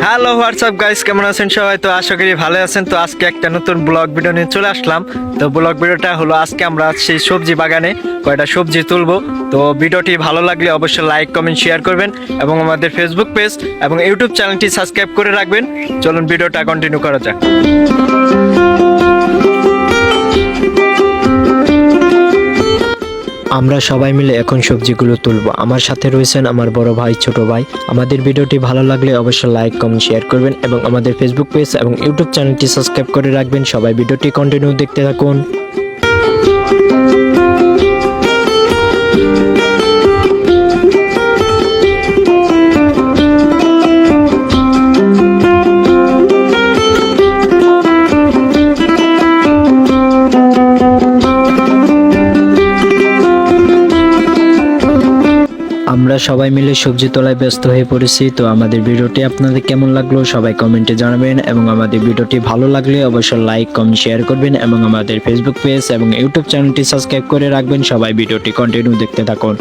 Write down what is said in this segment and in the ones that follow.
Hello WhatsApp guys, কেমন আছেন সবাই? তো আশা করি ভালো আছেন। তো আজকে একটা নতুন ব্লগ ভিডিও নিয়ে চলে আসলাম। তো ব্লগ ভিডিওটা হলো আজকে আমরা সেই সবজি বাগানে কয়টা সবজি তুলবো। তো ভিডিওটি ভালো লাগলে অবশ্যই লাইক কমেন্ট শেয়ার করবেন এবং আমাদের ফেসবুক পেজ এবং ইউটিউব চ্যানেলটি সাবস্ক্রাইব করে রাখবেন। চলুন ভিডিওটা কন্টিনিউ করা যাক। আমরা সবাই মিলে এখন সবজিগুলো তুলবো। আমার সাথে রয়েছেন আমার বড় ভাই, ছোট ভাই। আমাদের ভিডিওটি ভালো লাগলে অবশ্যই লাইক কমেন্ট শেয়ার করবেন এবং আমাদের ফেসবুক পেজ এবং ইউটিউব চ্যানেলটি সাবস্ক্রাইব করে রাখবেন। সবাই ভিডিওটি কন্টিনিউ দেখতে থাকুন। আমরা সবাই মিলে সবজি তোলায় ব্যস্ত হয়ে পড়েছি। তো আমাদের ভিডিওটি আপনাদের কেমন লাগলো সবাই কমেন্টে জানাবেন এবং আমাদের ভিডিওটি ভালো লাগলে অবশ্যই লাইক কমেন্ট শেয়ার করবেন এবং আমাদের ফেসবুক পেজ এবং ইউটিউব চ্যানেলটি সাবস্ক্রাইব করে রাখবেন। সবাই ভিডিওটি কন্টিনিউ দেখতে থাকুন।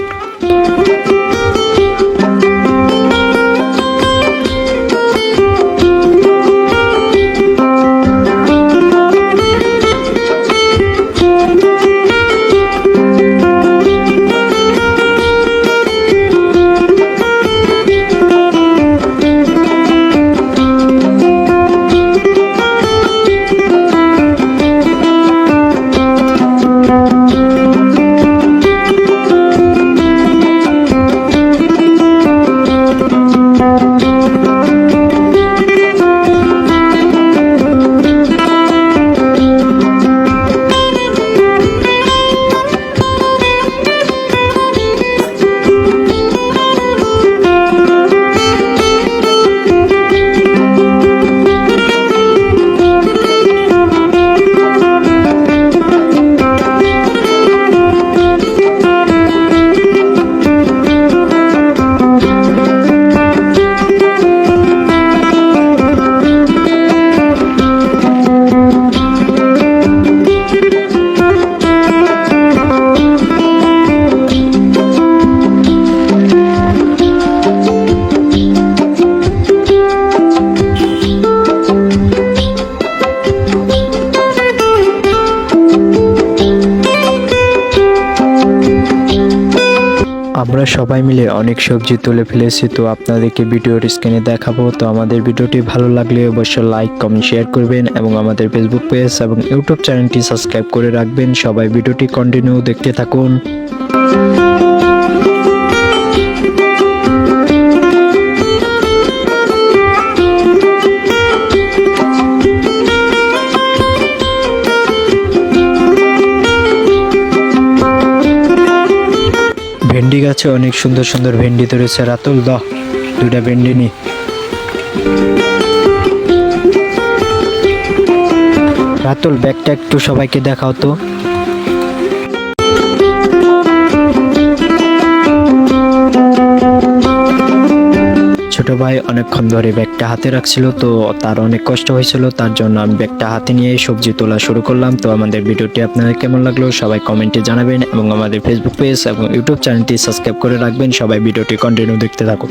আমরা সবাই মিলে অনেক সবজি তুলে ফেলেছি। তো আপনাদেরকে ভিডিওর স্ক্রিনে দেখাবো। তো আমাদের ভিডিওটি ভালো লাগলে অবশ্যই লাইক কমেন্ট শেয়ার করবেন এবং আমাদের ফেসবুক পেজ এবং ইউটিউব চ্যানেলটি সাবস্ক্রাইব করে রাখবেন। সবাই ভিডিওটি কন্টিনিউ দেখতে থাকুন। ভেন্ডি গাছে অনেক সুন্দর সুন্দর ভেন্ডি ধরেছে। রাতুল দাও দুইটা ভেন্ডি নি। রাতুল ব্যাগটা একটু সবাইকে দেখাও তো। ছোট ভাই অনেকক্ষণ ধরে ব্যাগটা হাতে রাখছিল, তো তার অনেক কষ্ট হয়েছিল, তার জন্য আমি ব্যাগটা হাতে নিয়ে সবজি তোলা শুরু করলাম। তো আমাদের ভিডিওটি আপনাদের কেমন লাগলো সবাই কমেন্টে জানাবেন এবং আমাদের ফেসবুক পেজ এবং ইউটিউব চ্যানেলটি সাবস্ক্রাইব করে রাখবেন। সবাই ভিডিওটি কন্টিনিউ দেখতে থাকুন।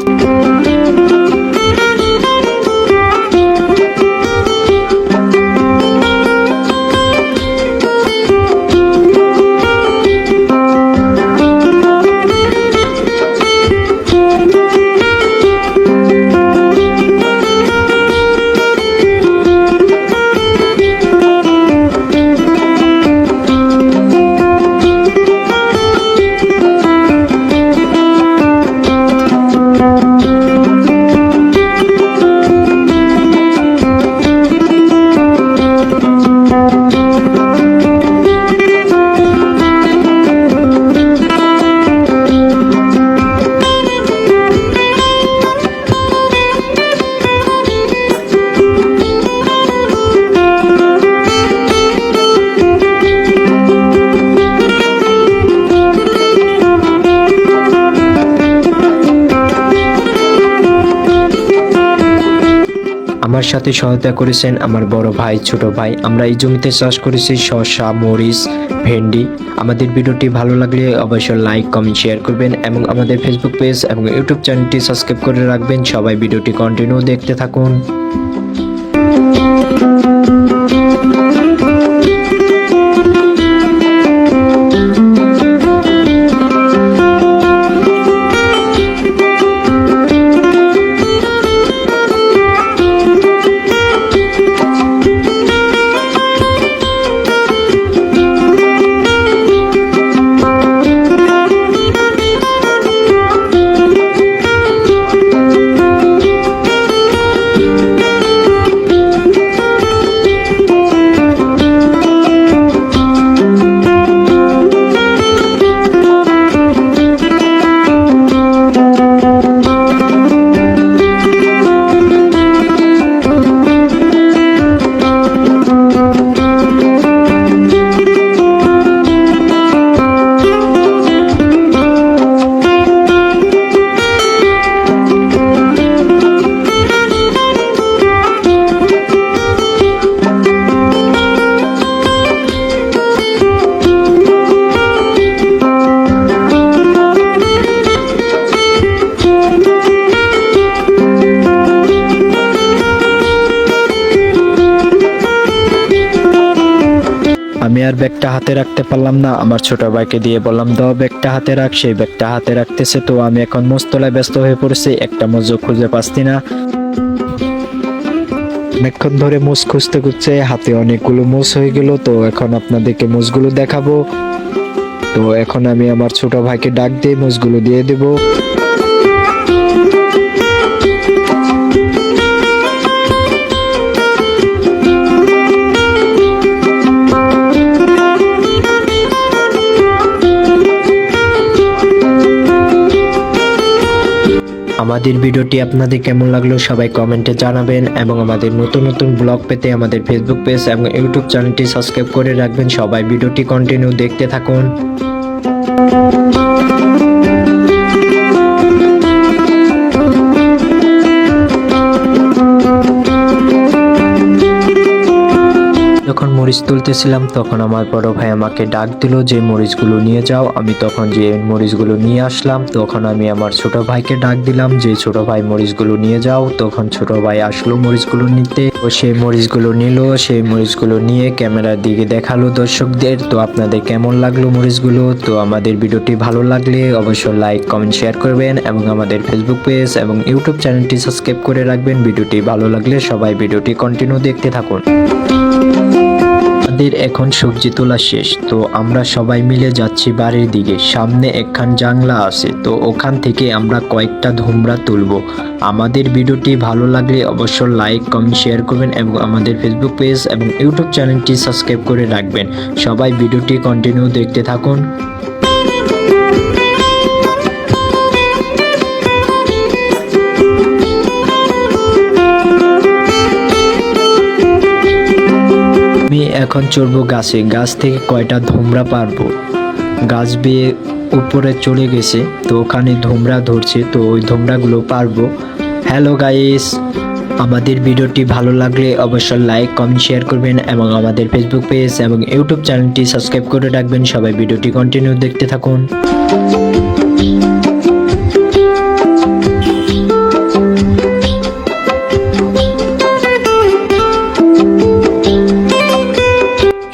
আমার সাথে সহায়তা করেছেন আমার বড় ভাই, ছোট ভাই। আমরা এই জমিতে চাষ করেছি শসা, মরিচ, ভেন্ডি। আমাদের ভিডিওটি ভালো লাগলে অবশ্যই লাইক, কমেন্ট, শেয়ার করবেন এবং আমাদের ফেসবুক পেজ এবং ইউটিউব চ্যানেলটি সাবস্ক্রাইব করে রাখবেন। সবাই ভিডিওটি কন্টিনিউ দেখতে থাকুন। আমি আর ব্যাগটা হাতে রাখতে পারলাম না, আমার ছোট ভাইকে দিয়ে বললাম দাও ব্যাগটা হাতে রাখ। সেই ব্যাগটা হাতে রাখতেছে, তো আমি এখন মোস্তলায় ব্যস্ত হয়ে পড়েছি, একটা মোজও খুঁজে পাচ্ছি না। অনেকক্ষণ ধরে মোজ খুঁজতে খুঁজতে হাতে অনেকগুলো মোজ হয়ে গেল, তো এখন আপনাদেরকে মোজগুলো দেখাবো। তো এখন আমি আমার ছোট ভাইকে ডাক দিয়ে মোজগুলো দিয়ে দেবো। আমাদের ভিডিওটি আপনাদের কেমন লাগলো সবাই কমেন্টে জানাবেন এবং আমাদের নতুন নতুন ব্লগ পেতে আমাদের ফেসবুক পেজ এবং ইউটিউব চ্যানেলটি সাবস্ক্রাইব করে রাখবেন। সবাই ভিডিওটি কন্টিনিউ দেখতে থাকুন। যখন মরিচ তুলতেছিলাম তখন আমার বড় ভাই আমাকে ডাক দিল যে মরিচগুলো নিয়ে যাও। আমি তখন যে মরিচগুলো নিয়ে আসলাম, তখন আমি আমার ছোট ভাইকে ডাক দিলাম যে ছোট ভাই মরিচগুলো নিয়ে যাও। তখন ছোট ভাই আসলো মরিচগুলো নিতে, ও সেই মরিচগুলো নিল। সেই মরিচগুলো নিয়ে ক্যামেরার দিকে দেখালো দর্শকদের। তো আপনাদের কেমন লাগলো মরিচগুলো? তো আমাদের ভিডিওটি ভালো লাগলে অবশ্যই লাইক, কমেন্ট, শেয়ার করবেন এবং আমাদের ফেসবুক পেজ এবং ইউটিউব চ্যানেলটি সাবস্ক্রাইব করে রাখবেন। ভিডিওটি ভালো লাগলে সবাই ভিডিওটি কন্টিনিউ দেখতে থাকুন। আমাদের এখন সবজি তোলা শেষ, তো আমরা সবাই মিলে যাচ্ছি বাড়ির দিকে। সামনে একখান জাংলা আছে, তো ওখান থেকে আমরা কয়েকটা ধুমরা তুলব। আমাদের ভিডিওটি ভালো লাগলে অবশ্যই লাইক, কমেন্ট, শেয়ার করবেন এবং আমাদের ফেসবুক পেজ এবং ইউটিউব চ্যানেলটি সাবস্ক্রাইব করে রাখবেন। সবাই ভিডিওটি কন্টিনিউ দেখতে থাকুন। আমি এখন চড়বো গাছে, গাছ থেকে কয়টা ধুমরা পারবো। গাছ বেয়ে উপরে চলে গেছে, তো ওখানে ধুমরা ধরছে, তো ওই ধুমরাগুলো পারবো। হ্যালো গাইস, আমাদের ভিডিওটি ভালো লাগলে অবশ্যই লাইক, কমেন্ট, শেয়ার করবেন এবং আমাদের ফেসবুক পেজ এবং ইউটিউব চ্যানেলটি সাবস্ক্রাইব করে রাখবেন। সবাই ভিডিওটি কন্টিনিউ দেখতে থাকুন।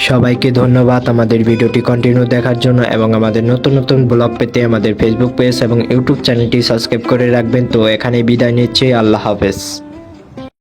সবাইকে ধন্যবাদ আমাদের ভিডিওটি কন্টিনিউ দেখার জন্য এবং আমাদের নতুন নতুন ব্লগ পেতে আমাদের ফেসবুক পেজ এবং ইউটিউব চ্যানেলটি সাবস্ক্রাইব করে রাখবেন। তো এখানে বিদায় নিচ্ছি, আল্লাহ হাফেজ।